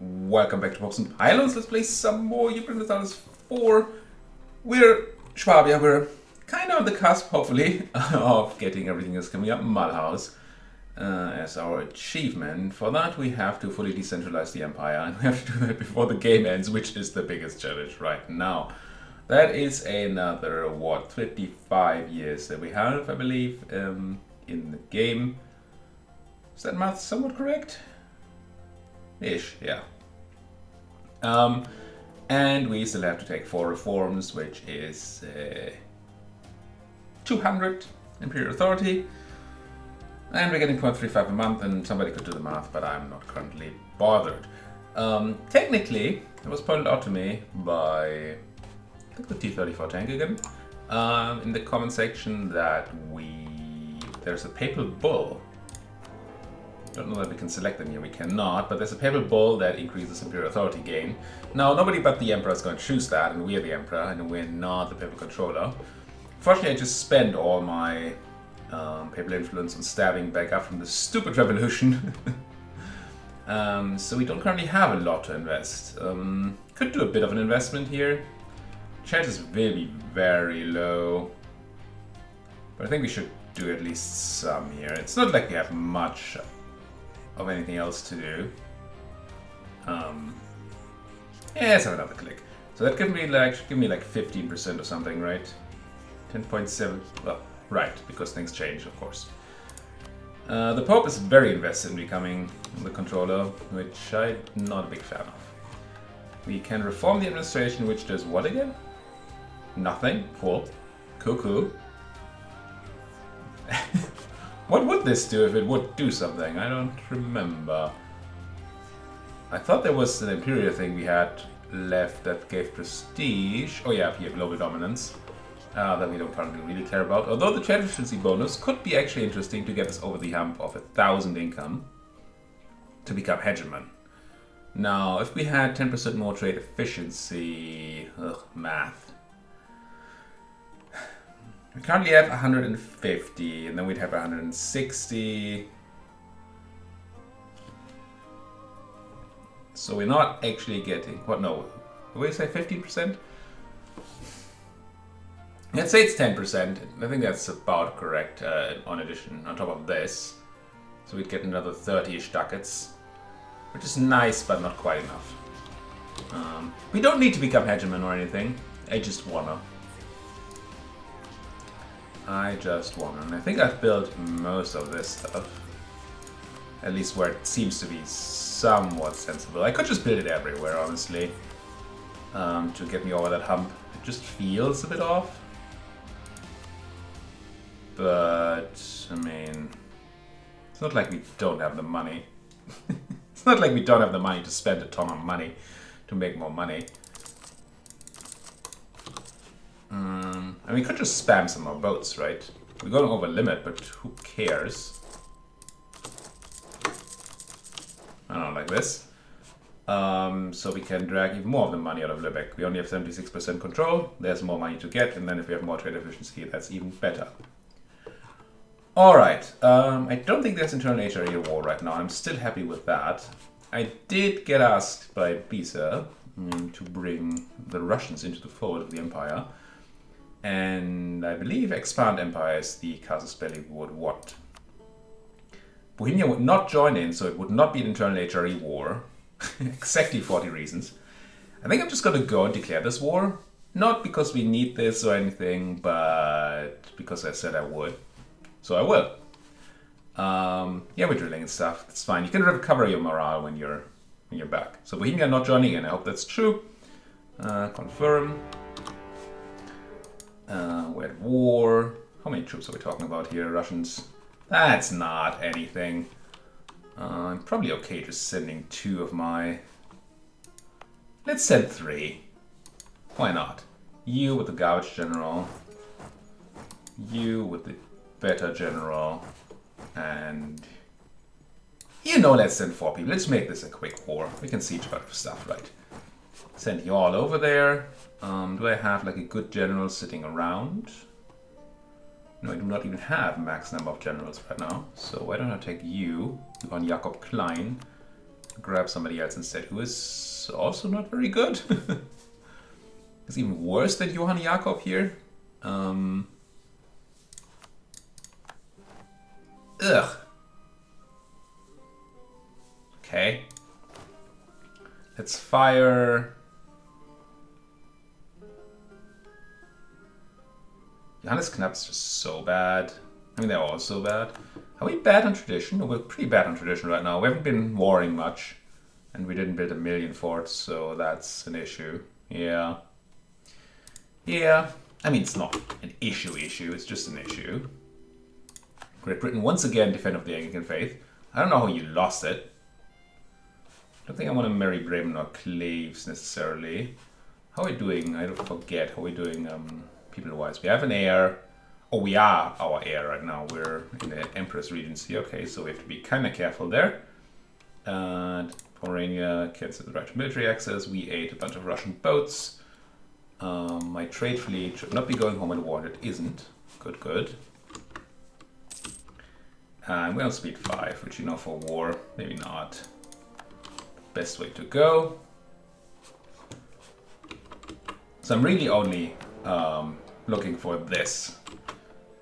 welcome back to Pops and Pylons. Let's play some more Europa Universalis IV. We're Schwabia, we're kind of on the cusp, hopefully, of getting everything that's coming up Mulhouse as our achievement. For that, we have to fully decentralize the Empire, and we have to do that before the game ends, which is the biggest challenge right now. That is another, 55 years that we have, I believe, in the game. Is that math somewhat correct? Ish, yeah. And we still have to take 4 reforms, which is 200 Imperial Authority. And we're getting 0.35 a month, and somebody could do the math, but I'm not currently bothered. Technically, it was pointed out to me by, I think, the T-34 tank again, in the comment section that there's a papal bull. Don't know that we can select them here, we cannot, but there's a papal bull that increases Imperial Authority gain. Now, nobody but the Emperor is going to choose that, and we're the Emperor, and we're not the papal controller. Fortunately, I just spent all my papal influence on stabbing back up from the stupid revolution. So we don't currently have a lot to invest. Could do a bit of an investment here. Chances will be very low, but I think we should do at least some here. It's not like we have much of anything else to do. Yeah, let's have another click. So that should give me like 15% or something, right? 10.7. Well, right, because things change, of course. The Pope is very invested in becoming the controller, which I'm not a big fan of. We can reform the administration, which does what again? Nothing. Cool. Cuckoo. What would this do if it would do something? I don't remember. I thought there was an Imperial thing we had left that gave prestige. Oh yeah, here, global dominance. That we don't currently really care about. Although the trade efficiency bonus could be actually interesting to get us over the hump of 1,000 income to become hegemon. Now, if we had 10% more trade efficiency... math. We currently have 150, and then we'd have 160. So we're not actually getting... What, no. What did we say, 15%? Let's say it's 10%. I think that's about correct on top of this. So we'd get another 30-ish ducats, which is nice, but not quite enough. We don't need to become hegemon or anything. I just wanna. And I think I've built most of this stuff. At least where it seems to be somewhat sensible. I could just build it everywhere, honestly, to get me over that hump. It just feels a bit off. But, I mean, it's not like we don't have the money. It's not like we don't have the money to spend a ton of money to make more money. And we could just spam some more boats, right? We're going over limit, but who cares? I don't know, like this. So we can drag even more of the money out of Lübeck. We only have 76% control. There's more money to get, and then if we have more trade efficiency, that's even better. Alright, I don't think there's internal HRE war right now. I'm still happy with that. I did get asked by Pisa to bring the Russians into the fold of the Empire. And I believe expand empires the Casus Belli would want. Bohemia would not join in, so it would not be an internal HRE war. Exactly 40 reasons. I think I'm just going to go and declare this war. Not because we need this or anything, but because I said I would. So I will. Yeah, we're drilling and stuff. That's fine. You can recover your morale when you're back. So Bohemia not joining in. I hope that's true. Confirm. We're at war. How many troops are we talking about here? Russians. That's not anything. I'm probably okay just sending 2 of my... Let's send 3. Why not? You with the garbage general. You with the better general. And... You know, let's send 4 people. Let's make this a quick war. We can siege about stuff, right? Send you all over there. Do I have like a good general sitting around? No, I do not even have max number of generals right now. So why don't I take you, on Jakob Klein, Grab somebody else instead who is also not very good. It's even worse than Johann Jakob here. Ugh. Okay. Let's fire. Johannes Knapp's just so bad. I mean, they're all so bad. Are we bad on tradition? No, we're pretty bad on tradition right now. We haven't been warring much. And we didn't build a million forts, so that's an issue. Yeah. Yeah. I mean, it's not an issue, it's just an issue. Great Britain once again defend of the Anglican faith. I don't know how you lost it. I don't think I want to marry Bremen or Cleves necessarily. How are we doing? I don't forget. How are we doing people-wise? We have an heir. Oh, we are our heir right now. We're in the Empress Regency. Okay, so we have to be kind of careful there. And Pomerania cancelled the right to military access. We ate a bunch of Russian boats. My trade fleet should not be going home in war. It isn't. Good, good. We're on speed 5, which you know for war, maybe not. Best way to go. So I'm really only looking for this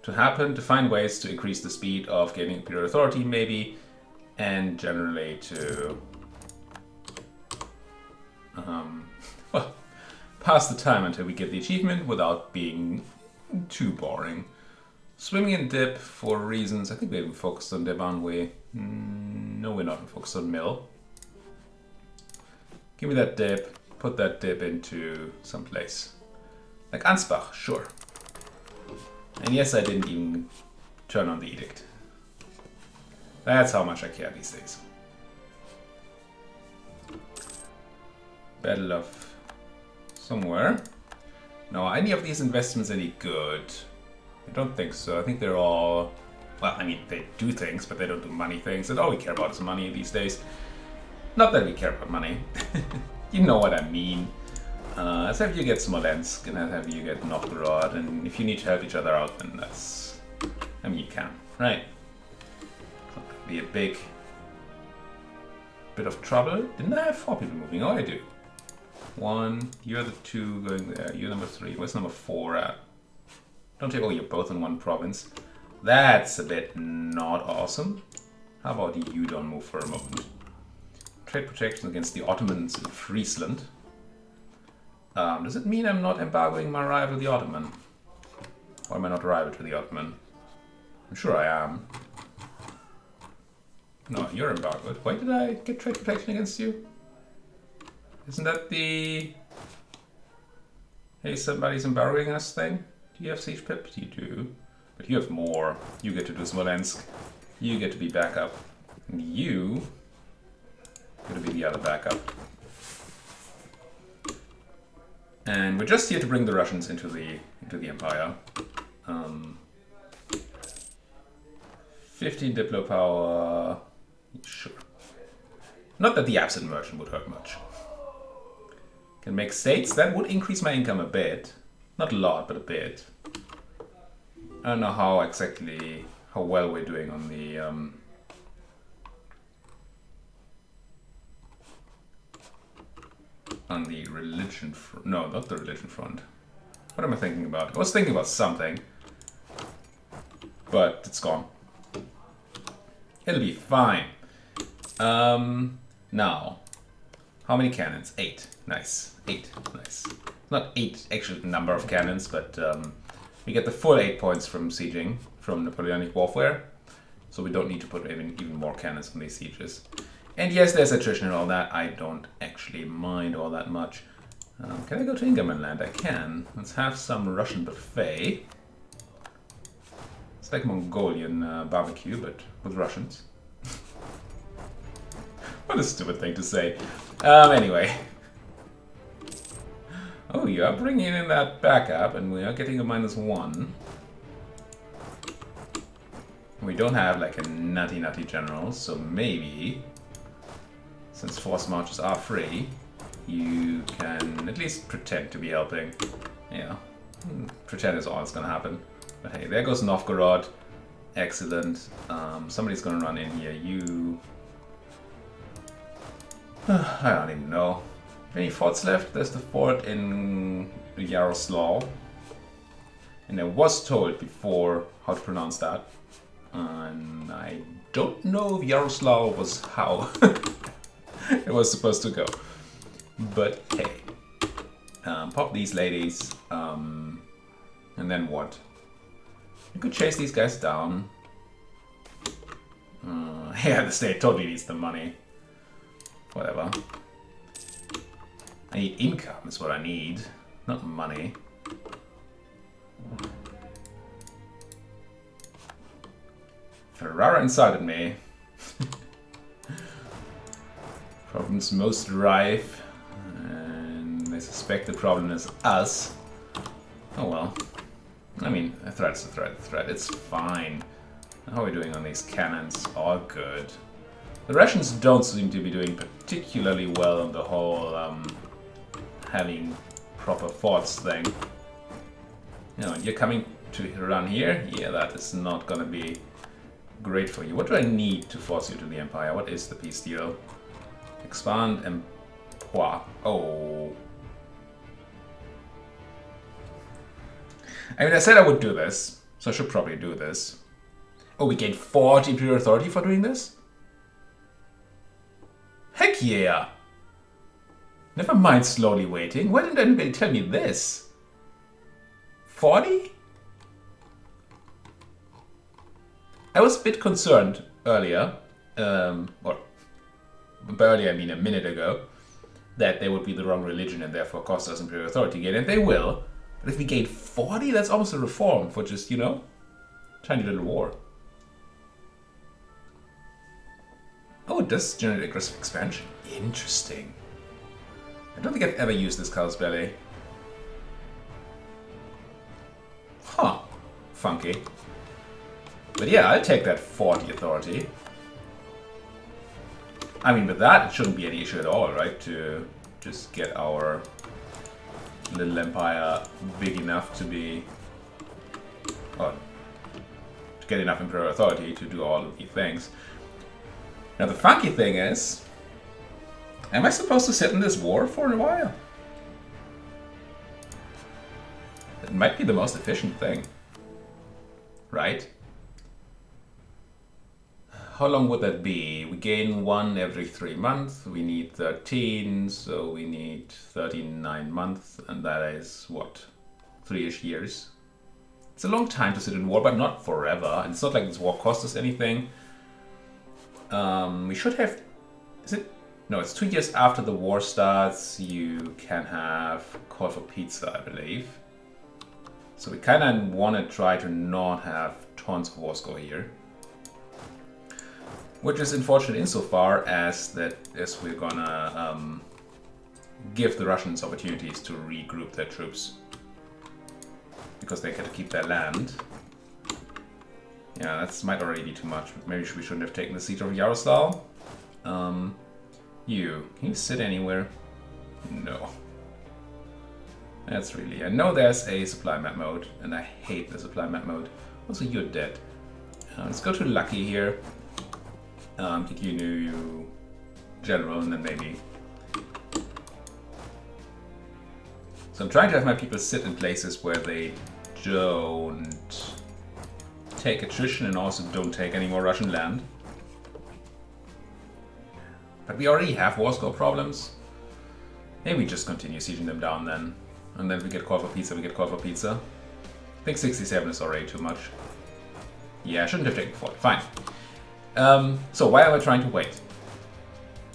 to happen, to find ways to increase the speed of gaining imperial authority maybe, and generally to well, pass the time until we get the achievement without being too boring. Swimming in dip for reasons, I think we haven't focused on dip, aren't we? No, we're not focused on mill. Give me that dip, put that dip into some place. Like Ansbach, sure. And yes, I didn't even turn on the edict. That's how much I care these days. Battle of somewhere. No, are any of these investments any good? I don't think so. I think they're all... Well, I mean, they do things, but they don't do money things. And all we care about is money these days. Not that we care about money. You know what I mean. Let's have you get Smolensk, and I'll have you get Novgorod, and if you need to help each other out, then that's... I mean, you can, right? It's not gonna be a big bit of trouble. Didn't I have 4 people moving? Oh, I do. 1, you're the 2 going there, you're number 3. Where's number 4 at? Don't take... Oh, you're both in one province. That's a bit not awesome. How about you don't move for a moment? Trade protection against the Ottomans in Friesland. Does it mean I'm not embargoing my rival, the Ottoman? Or am I not a rival to the Ottoman? I'm sure I am. No, you're embargoed. Why did I get trade protection against you? Isn't that the... Hey, somebody's embargoing us thing? Do you have siege pip? You do. But you have more. You get to do Smolensk. You get to be backup. And you get to be the other backup. And we're just here to bring the Russians into the empire. 15 diplo power. Sure. Not that the absent merchant would hurt much. Can make states. That would increase my income a bit. Not a lot, but a bit. I don't know how well we're doing on the religion front. No, not the religion front. What am I thinking about? I was thinking about something, but it's gone. It'll be fine. Now, how many cannons? 8. Nice. 8. Nice. Not 8 actual number of cannons, but we get the full 8 points from sieging, from Napoleonic warfare. So we don't need to put even more cannons on these sieges. And yes, there's attrition and all that. I don't actually mind all that much. Can I go to Ingermanland? I can. Let's have some Russian buffet. It's like Mongolian barbecue, but with Russians. What a stupid thing to say. Anyway. Oh, you are bringing in that backup, and we are getting a -1. We don't have like a nutty general, so maybe, since force marches are free, you can at least pretend to be helping. Yeah, pretend is all that's gonna happen. But hey, there goes Novgorod. Excellent. Somebody's gonna run in here. You I don't even know. Any forts left? There's the fort in Yaroslav. And I was told before how to pronounce that. And I don't know if Yaroslav was how it was supposed to go. But hey. Pop these ladies. And then what? You could chase these guys down. Yeah, the state totally needs the money. Whatever. I need income is what I need, not money. Ferrara insulted me. Problems most rife. And they suspect the problem is us. Oh well. I mean, a threat's a threat, It's fine. How are we doing on these cannons? All good. The Russians don't seem to be doing particularly well on the whole having proper forts thing. You know, you're coming to run here? Yeah, that is not gonna be great for you. What do I need to force you to the Empire? What is the peace deal? Expand and... Oh. I mean, I said I would do this, so I should probably do this. Oh, we gained 40 Imperial Authority for doing this? Heck yeah! Never mind slowly waiting. Why didn't anybody tell me this? 40? I was a bit concerned earlier, or by earlier I mean a minute ago, that they would be the wrong religion and therefore cost us Imperial Authority again, and they will. But if we gain 40, that's almost a reform for just, you know, tiny little war. Oh, it does generate aggressive expansion. Interesting. I don't think I've ever used this Cal's Belly. Huh. Funky. But yeah, I'll take that 40 authority. I mean, with that, it shouldn't be any issue at all, right? To just get our little empire big enough to be... Oh, to get enough Imperial Authority to do all of these things. Now, the funky thing is... Am I supposed to sit in this war for a while? It might be the most efficient thing. Right? How long would that be? We gain 1 every 3 months. We need 13, so we need 39 months. And that is, what? 3-ish years. It's a long time to sit in war, but not forever. And it's not like this war cost us anything. We should have... Is it... No, it's 2 years after the war starts, you can have call for pizza, I believe. So we kind of want to try to not have tons of wars go here. Which is unfortunate insofar as we're gonna give the Russians opportunities to regroup their troops. Because they get to keep their land. Yeah, that might already be too much. Maybe we shouldn't have taken the siege of Yaroslav. Can you sit anywhere? No. That's really... I know there's a supply map mode, and I hate the supply map mode. Also, you're dead. Let's go to Lucky here. Get you new general, and then maybe... So I'm trying to have my people sit in places where they don't take attrition and also don't take any more Russian land. But we already have war score problems. Maybe we just continue sieging them down then. And then if we get called for pizza, we get called for pizza. I think 67 is already too much. Yeah, I shouldn't have taken 40. Fine. So why am I trying to wait?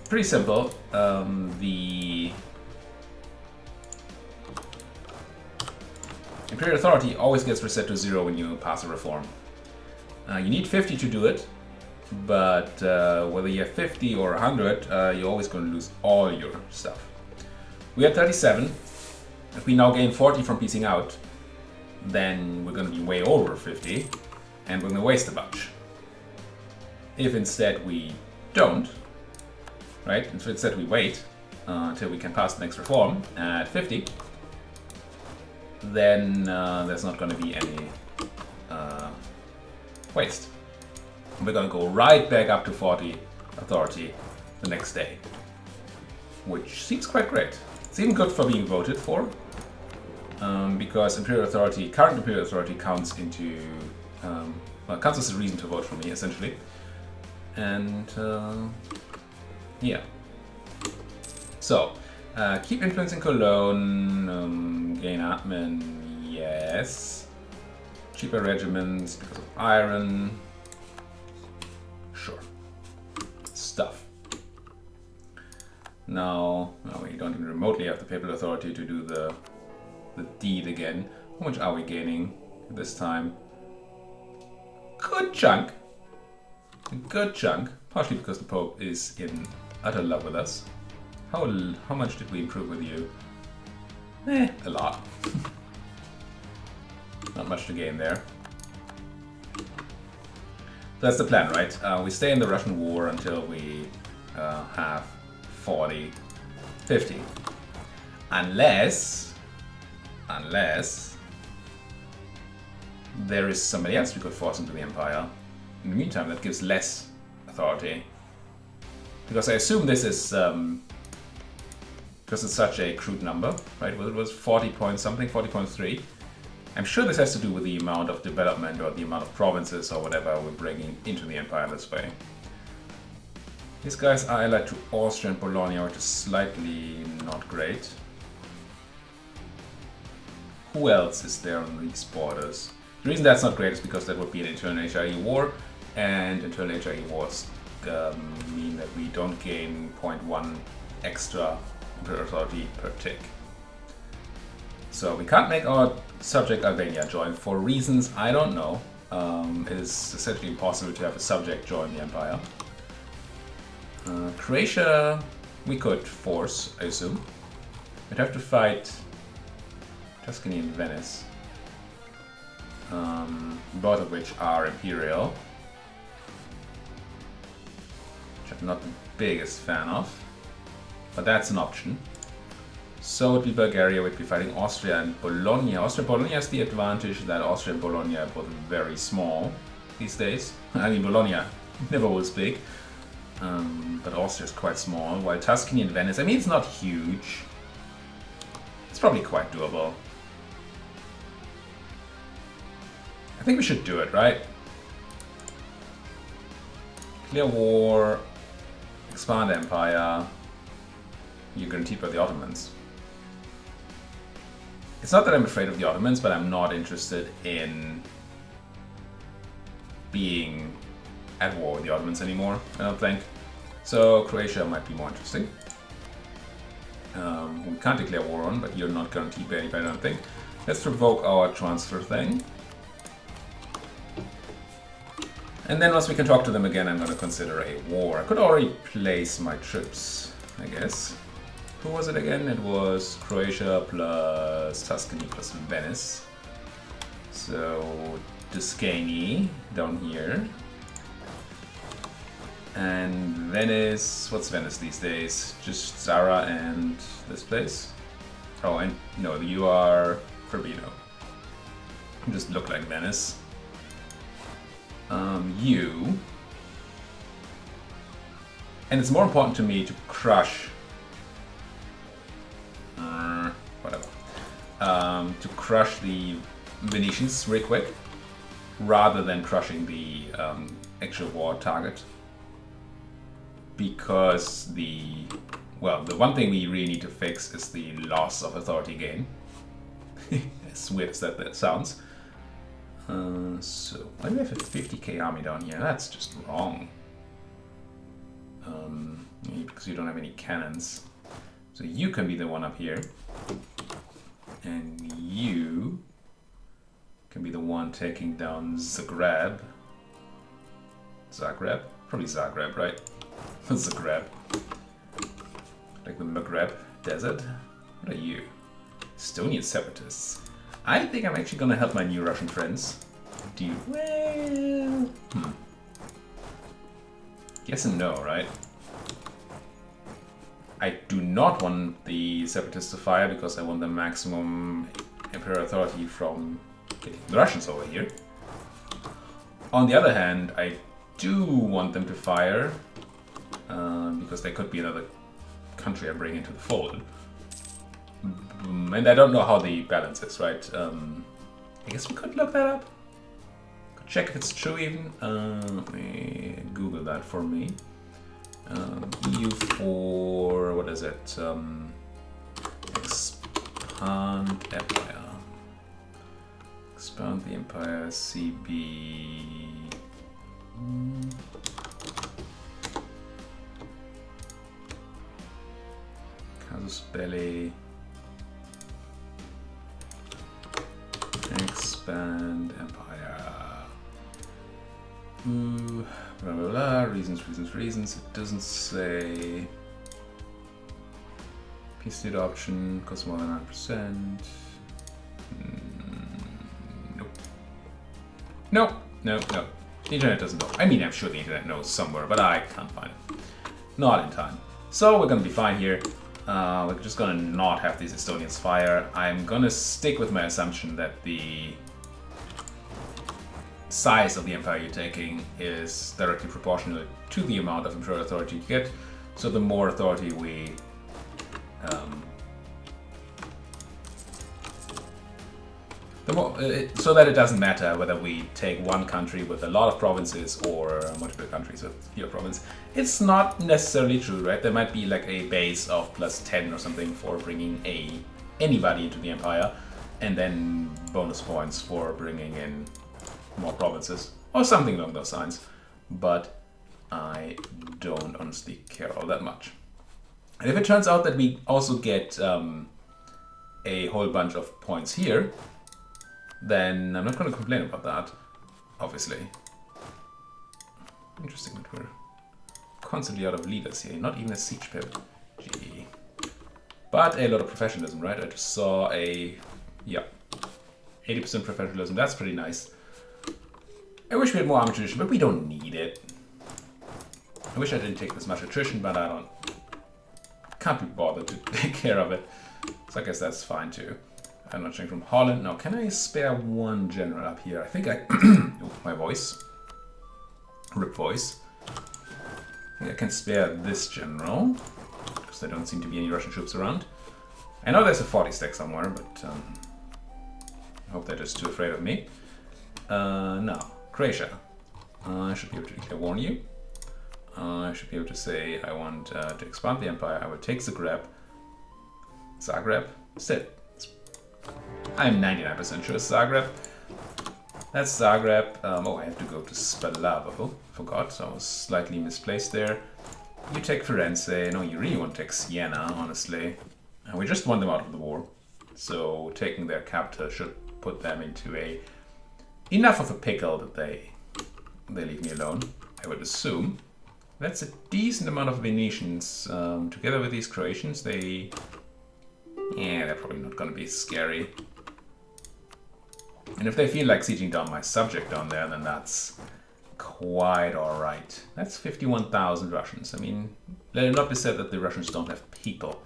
Pretty simple. The Imperial Authority always gets reset to 0 when you pass a reform. You need 50 to do it. But whether you have 50 or 100, you're always going to lose all your stuff. We had 37. If we now gain 40 from piecing out, then we're going to be way over 50, and we're going to waste a bunch. If instead we don't, right, if instead we wait until we can pass the next reform at 50, then there's not going to be any waste. We're going to go right back up to 40 authority the next day. which seems quite great. It's even good for being voted for, because Imperial Authority, current Imperial Authority counts into, well, counts as a reason to vote for me, essentially. And, yeah. So, keep influence in Cologne, gain admin, yes. Cheaper regiments because of iron. Sure. Stuff. Now, no, we don't even remotely have the papal authority to do the deed again. How much are we gaining this time? Good chunk. A good chunk. Partially because the Pope is in utter love with us. How much did we improve with you? A lot. Not much to gain there. That's the plan, right? We stay in the Russian war until we have 40, 50. Unless there is somebody else we could force into the Empire. In the meantime, that gives less authority. Because I assume this is, because it's such a crude number, right? Well, it was 40 point something, 40.3. I'm sure this has to do with the amount of development or the amount of provinces or whatever we're bringing into the Empire this way. These guys are allied to Austria and Bologna, which is slightly not great. Who else is there on these borders? The reason that's not great is because that would be an internal HRE war, and internal HRE wars mean that we don't gain 0.1 extra Imperial Authority per tick. So we can't make our subject Albania join for reasons I don't know. It is essentially impossible to have a subject join the Empire. Croatia we could force, I assume. We'd have to fight Tuscany and Venice. Both of which are imperial. Which I'm not the biggest fan of. But that's an option. So it would be Bulgaria, we'd be fighting Austria and Bologna. Austria and Bologna has the advantage that Austria and Bologna are both very small these days. I mean, Bologna never was big. But Austria is quite small, while Tuscany and Venice, I mean, it's not huge. It's probably quite doable. I think we should do it, right? Clear war, expand empire, you're guaranteed by the Ottomans. It's not that I'm afraid of the Ottomans, but I'm not interested in being at war with the Ottomans anymore, I don't think. So Croatia might be more interesting. We can't declare war on, but you're not guaranteed by anybody, I don't think. Let's revoke our transfer thing. And then once we can talk to them again, I'm going to consider a war. I could already place my troops, I guess. Who was it again? It was Croatia plus Tuscany plus Venice. So Tuscany down here. And Venice, what's Venice these days? Just Zara and this place? Oh, and no, you are Urbino. You just look like Venice. You. And it's more important to me to crush whatever. To crush the Venetians real quick, rather than crushing the actual war target. Because the one thing we really need to fix is the loss of authority gain. As weird as that sounds. So, why do we have a 50k army down here? That's just wrong. Because you don't have any cannons. So you can be the one up here. And you can be the one taking down Zagreb. Zagreb? Probably Zagreb, right? Zagreb. Like the Maghreb desert. What are you? Estonian separatists. I think I'm actually gonna help my new Russian friends. Do you? Well... Yes and no, right? I do not want the separatists to fire because I want the maximum Imperial authority from getting the Russians over here. On the other hand, I do want them to fire because there could be another country I bring into the fold. And I don't know how the balance is, right? I guess we could look that up. Could check if it's true even. Let me Google that for me. EU for, what is it? Expand Empire. Expand the Empire, CB. Casus Belli. Expand Empire. Ooh, blah blah blah. Reasons. It doesn't say. PC adoption costs more than 9%. Nope. No. The internet doesn't know. I mean, I'm sure the internet knows somewhere, but I can't find it. Not in time. So we're gonna be fine here. We're just gonna not have these Estonians fire. I'm gonna stick with my assumption that the size of the empire you're taking is directly proportional to the amount of imperial authority you get. So the more authority we so that it doesn't matter whether we take one country with a lot of provinces or multiple countries with fewer provinces. It's not necessarily true, right? There might be like a base of +10 or something for bringing anybody into the empire, and then bonus points for bringing in more provinces or something along those lines. But I don't honestly care all that much. And if it turns out that we also get a whole bunch of points here, then I'm not going to complain about that, obviously. Interesting that we're constantly out of leaders here, not even a siege pip. Gee. But a lot of professionalism, right? I just saw 80% professionalism. That's pretty nice. I wish we had more army tradition, but we don't need it. I wish I didn't take this much attrition, but I can't be bothered to take care of it. So I guess that's fine too. I'm not changing from Holland. Now, can I spare one general up here? I think I... oh, my voice. Rip voice. I think I can spare this general, because there don't seem to be any Russian troops around. I know there's a 40 stack somewhere, but I hope they're just too afraid of me. Now, Croatia. I should be able to declare war on you. I should be able to say I want to expand the empire. I will take Zagreb. Still. I'm 99% sure it's Zagreb. That's Zagreb. Oh, I have to go to Spalavo. Forgot, so I was slightly misplaced there. You take Firenze. No, you really want to take Siena, honestly. And we just want them out of the war. So taking their capital should put them into enough of a pickle that they leave me alone, I would assume. That's a decent amount of Venetians. Together with these Croatians, they're probably not going to be scary. And if they feel like sieging down my subject down there, then that's quite alright. That's 51,000 Russians. I mean, let it not be said that the Russians don't have people,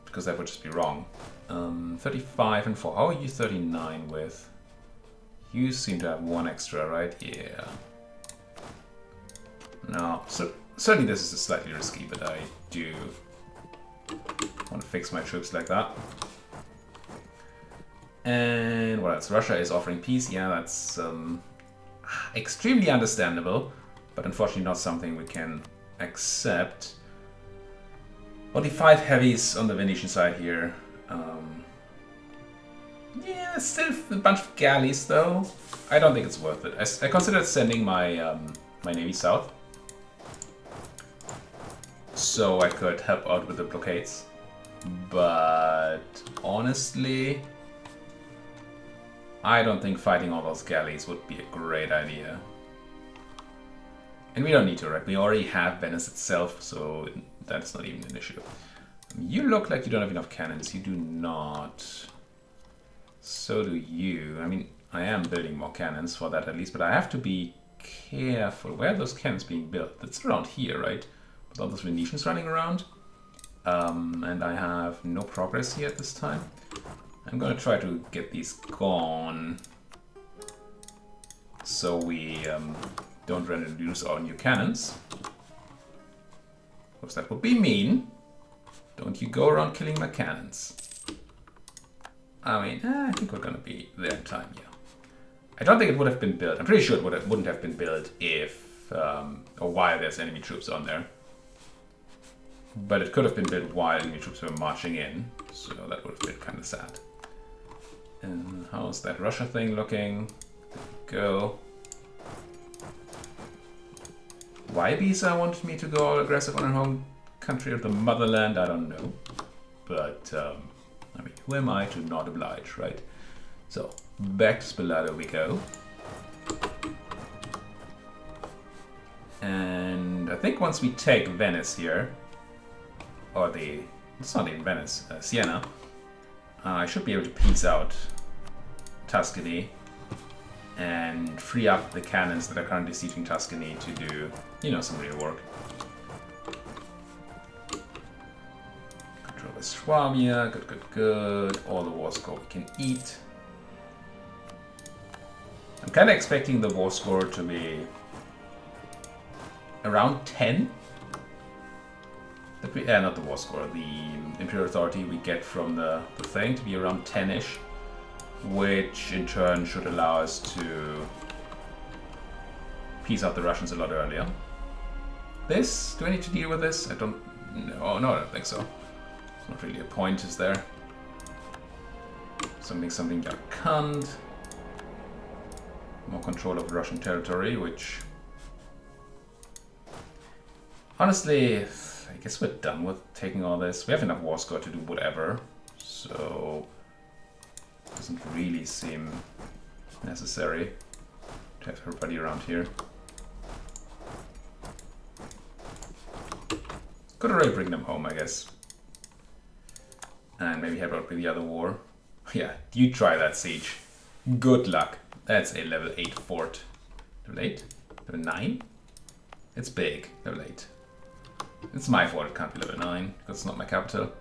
because that would just be wrong. 35 and 4. How are you 39 with? You seem to have one extra, right? Yeah. No, so certainly this is slightly risky, but I do want to fix my troops like that. And what else? Russia is offering peace. Yeah, that's extremely understandable, but unfortunately not something we can accept. Only 5 heavies on the Venetian side here. Yeah, still a bunch of galleys though. I don't think it's worth it. I considered sending my my navy south, so I could help out with the blockades. But honestly, I don't think fighting all those galleys would be a great idea. And we don't need to, right? We already have Venice itself, so that's not even an issue. You look like you don't have enough cannons. You do not. So do you. I mean, I am building more cannons for that at least, but I have to be careful. Where are those cannons being built? It's around here, right? With all those Venetians running around. And I have no progress here at this time. I'm gonna try to get these gone so we don't reduce our new cannons. Because that would be mean. Don't you go around killing my cannons. I mean, I think we're gonna be there in time, yeah. I don't think it would have been built. I'm pretty sure it wouldn't have been built if, or while there's enemy troops on there. But it could have been built while enemy troops were marching in, so that would have been kind of sad. And how's that Russia thing looking? There we go. Why Bisa wanted me to go all aggressive on her home country of the motherland, I don't know. But, I mean, who am I to not oblige, right? So, back to Spilado we go. And I think once we take Venice here, or it's not even Venice, Siena, I should be able to piece out Tuscany and free up the cannons that are currently sieging Tuscany to do, you know, some real work. Control the Swabia, good, good, good. All the war score we can eat. I'm kind of expecting the war score to be around 10. Not the war score, the Imperial Authority we get from the thing to be around 10-ish. Which in turn should allow us to piece out the Russians a lot earlier. This? Do I need to deal with this? I don't know. No, I don't think so. It's not really a point, is there? Something Yarkand. More control of Russian territory, which... Honestly, I guess we're done with taking all this. We have enough war score to do whatever, so... Doesn't really seem necessary to have everybody around here. Could already bring them home, I guess. And maybe help out with the other war. Yeah, you try that siege. Good luck. That's a level 8 fort. Level 8? Level 9? It's big. Level 8. It's my fort, it can't be level 9, because it's not my capital.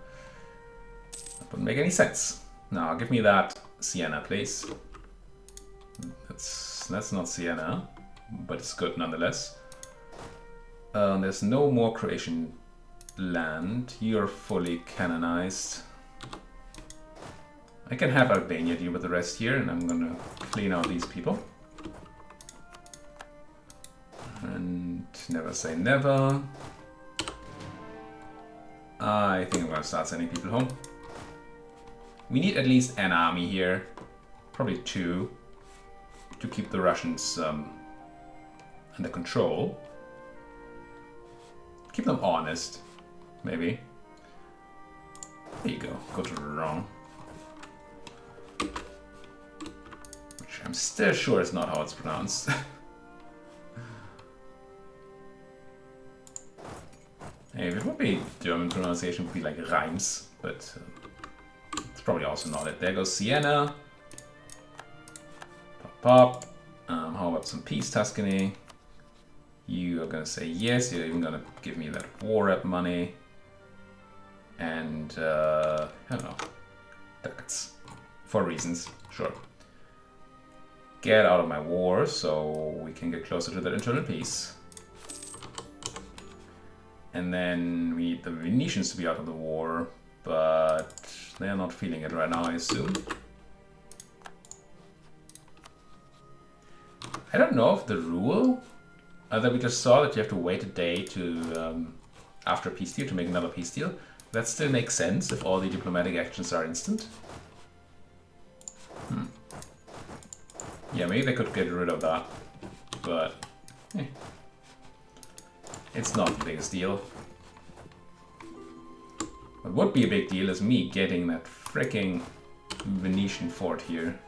That wouldn't make any sense. Now, give me that Siena, please. That's not Siena, but it's good nonetheless. There's no more Croatian land. You're fully canonized. I can have Albania deal with the rest here, and I'm gonna clean out these people. And never say never. I think I'm gonna start sending people home. We need at least an army here, probably 2, to keep the Russians under control. Keep them honest, maybe. There you go, go to wrong. Which I'm still sure is not how it's pronounced. Hey, if it would be German pronunciation, it would be like Reims, but... it's probably also not it. There goes Siena. Pop, pop. How about some peace, Tuscany? You are going to say yes. You're even going to give me that war rep money. And, I don't know. Ducats. For reasons. Sure. Get out of my war so we can get closer to that internal peace. And then we need the Venetians to be out of the war. But they are not feeling it right now, I assume. I don't know if the rule that we just saw that you have to wait a day to after a peace deal to make another peace deal, that still makes sense if all the diplomatic actions are instant. Yeah, maybe they could get rid of that, but it's not the biggest deal. What would be a big deal is me getting that freaking Venetian fort here.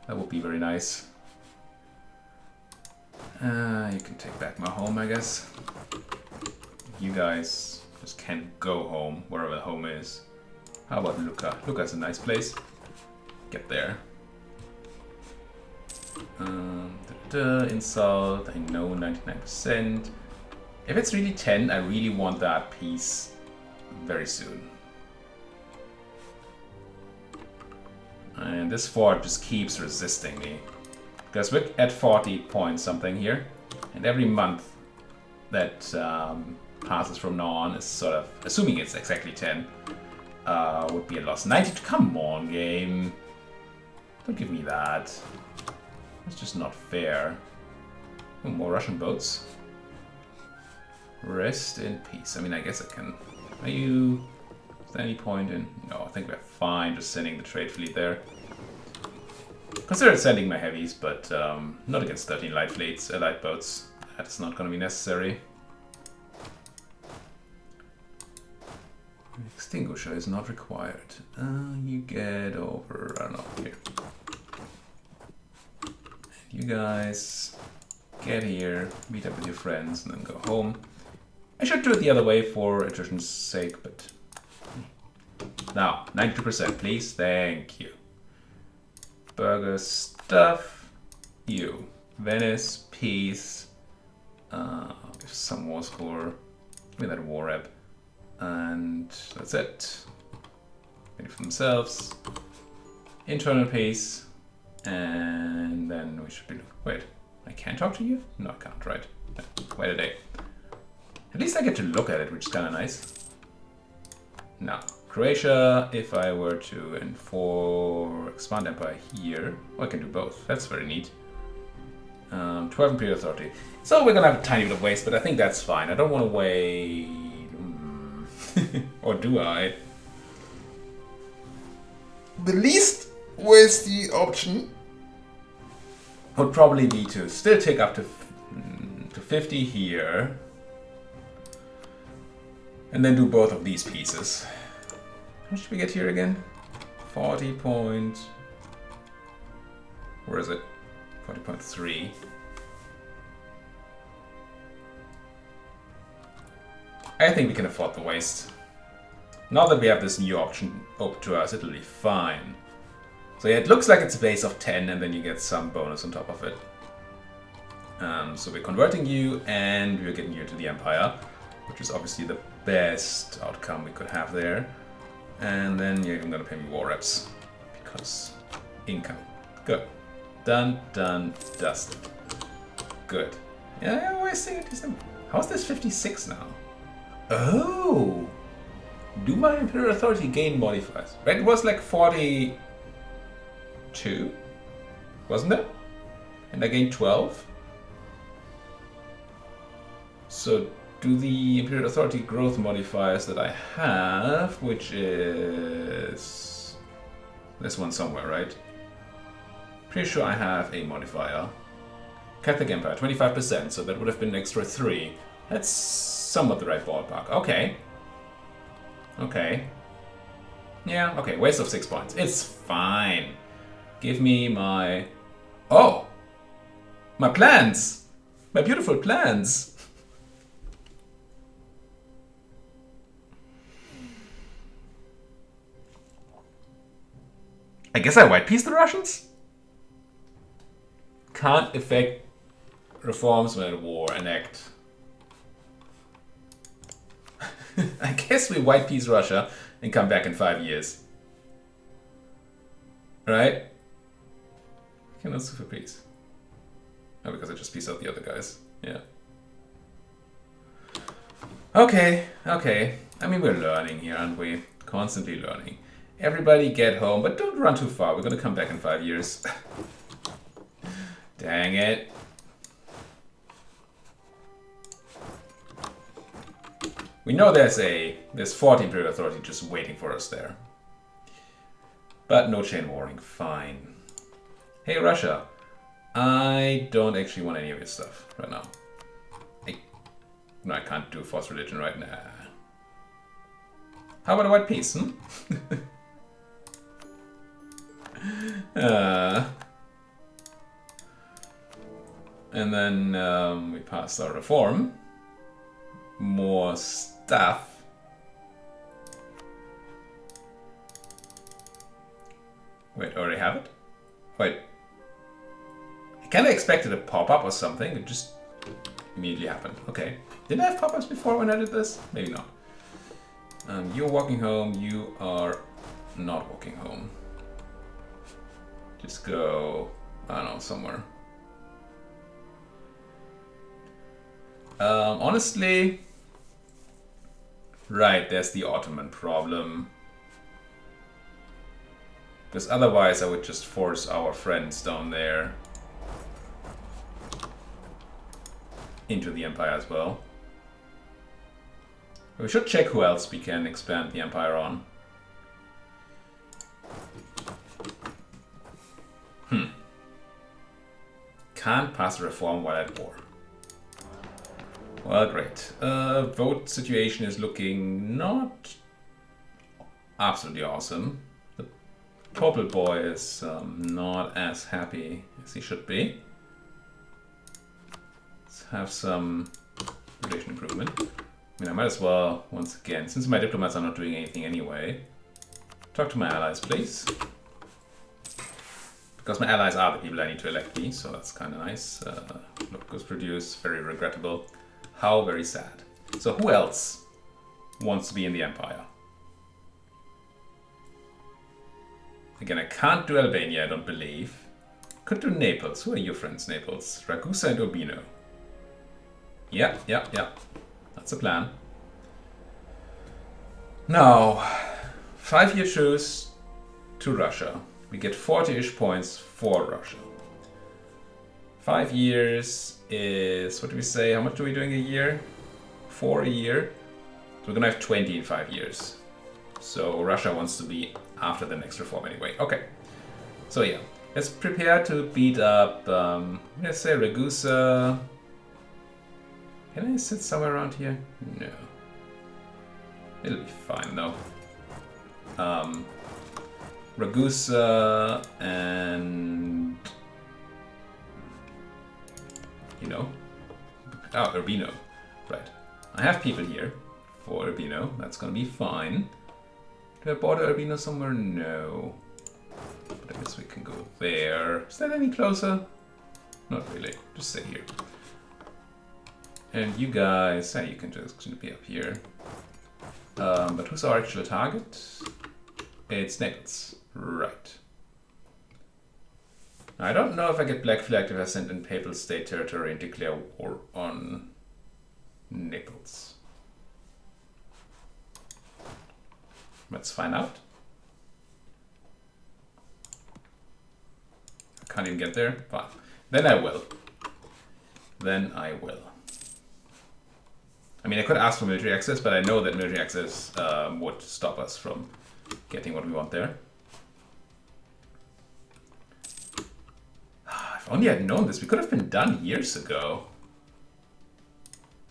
That would be very nice. You can take back my home, I guess. You guys just can't go home, wherever the home is. How about Lucca? Lucca's a nice place. Get there. Insult, I know 99%. If it's really 10, I really want that piece very soon. And this fort just keeps resisting me. Because we're at 40 point something here. And every month that passes from now on is sort of, assuming it's exactly 10, would be a loss. 92, come on, game. Don't give me that. That's just not fair. Oh, more Russian boats. Rest in peace. I mean, I guess I can... Are you... Is there any point in... No, I think we're fine just sending the trade fleet there. Considered sending my heavies, but not against 13 light fleets, light boats. That's not going to be necessary. Extinguisher is not required. You get over... I don't know, here. You guys get here, meet up with your friends, and then go home. I should do it the other way for attrition's sake, but... Now, 92%, please. Thank you. Burger stuff. You. Venice, peace. Some war score. Give me that war rep. And that's it. Ready for themselves. Internal peace. And then we should be... Wait, I can't talk to you? No, I can't, right? Wait a day. At least I get to look at it, which is kind of nice. Now, Croatia, if I were to expand empire here, well, I can do both. That's very neat. 12 Imperial Authority. So we're gonna have a tiny bit of waste, but I think that's fine. I don't want to wait... or do I? The least wasty option would probably be to still take up to 50 here. And then do both of these pieces. How much did we get here again? 40 point... Where is it? 40.3. I think we can afford the waste. Now that we have this new option open to us, it'll be fine. So yeah, it looks like it's a base of 10 and then you get some bonus on top of it. So we're converting you and we're getting you to the Empire, which is obviously the best outcome we could have there. And then you're even gonna pay me war reps because income. Good. Done, done, dusted. Good. Yeah, I'm wasting it. How's this 56 now? Oh! Do my Imperial Authority gain modifiers? Right, it was like 42, wasn't it? And I gained 12. So do the Imperial Authority growth modifiers that I have, which is this one somewhere, right? Pretty sure I have a modifier. Catholic Empire, 25%, so that would have been an extra 3. That's somewhat the right ballpark. Okay. Okay. Yeah, okay, waste of 6 points. It's fine. Give me my... Oh! My plans! My beautiful plans! I guess I white piece the Russians? Can't effect reforms when at war, enact. I guess we white piece Russia and come back in 5 years. Right? Cannot sue for peace. Oh, because I just piece out the other guys. Yeah. Okay, okay. I mean, we're learning here, aren't we? Constantly learning. Everybody get home, but don't run too far. We're gonna come back in 5 years. Dang it. We know there's 40 Imperial Authority just waiting for us there. But no chain warring, fine. Hey Russia, I don't actually want any of your stuff right now. No, I can't do forced religion right now. How about a white peace, hmm? And then we passed our reform. More stuff. Wait, already have it? Wait. I kind of expected a pop-up or something. It just immediately happened. Okay. Did I have pop-ups before when I did this? Maybe not. You're walking home. You are not walking home. Just go, I don't know, somewhere. Honestly, Right, there's the Ottoman problem. Because otherwise I would just force our friends down there into the empire as well. We should check who else we can expand the empire on. Can't pass a reform while at war. Well, great. Vote situation is looking not absolutely awesome. The purple boy is not as happy as he should be. Let's have some relation improvement. I mean, I might as well, once again, since my diplomats are not doing anything anyway, talk to my allies, please. Because my allies are the people I need to elect me, so that's kind of nice. Locus produce, very regrettable. How very sad. So who else wants to be in the empire? Again, I can't do Albania, I don't believe. Could do Naples. Who are your friends, Naples? Ragusa and Urbino. Yeah. That's a plan. Now, 5-year truce to Russia. We get 40-ish points for Russia. 5 years is, what do we say? How much are we doing a year? 4 a year. So we're gonna have 20 in 5 years. So Russia wants to be after the next reform anyway. Okay. So yeah, let's prepare to beat up, let's say Ragusa. Can I sit somewhere around here? No. It'll be fine though. Ragusa and... you know? Oh, Urbino. Right. I have people here for Urbino. That's gonna be fine. Do I border Urbino somewhere? No. But I guess we can go there. Is that any closer? Not really. Just stay here. And you guys... you can just be up here. But who's our actual target? It's Naples. Right. I don't know if I get black flagged if I send in Papal State territory and declare war on Naples. Let's find out. I can't even get there. Fine. Then I will. I mean, I could ask for military access, but I know that military access would stop us from getting what we want there. If only I'd known this, we could have been done years ago.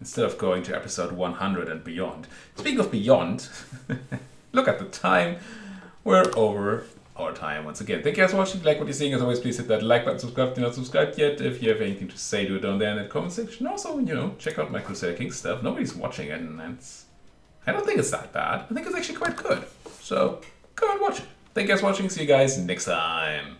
Instead of going to episode 100 and beyond. Speaking of beyond, look at the time. We're over our time once again. Thank you guys for watching. If you like what you're seeing, as always, please hit that like button, subscribe if you're not subscribed yet. If you have anything to say, do it down there in the comment section. Also, you know, check out my Crusader King stuff. Nobody's watching it, and I don't think it's that bad. I think it's actually quite good. So, go and watch it. Thank you guys for watching. See you guys next time.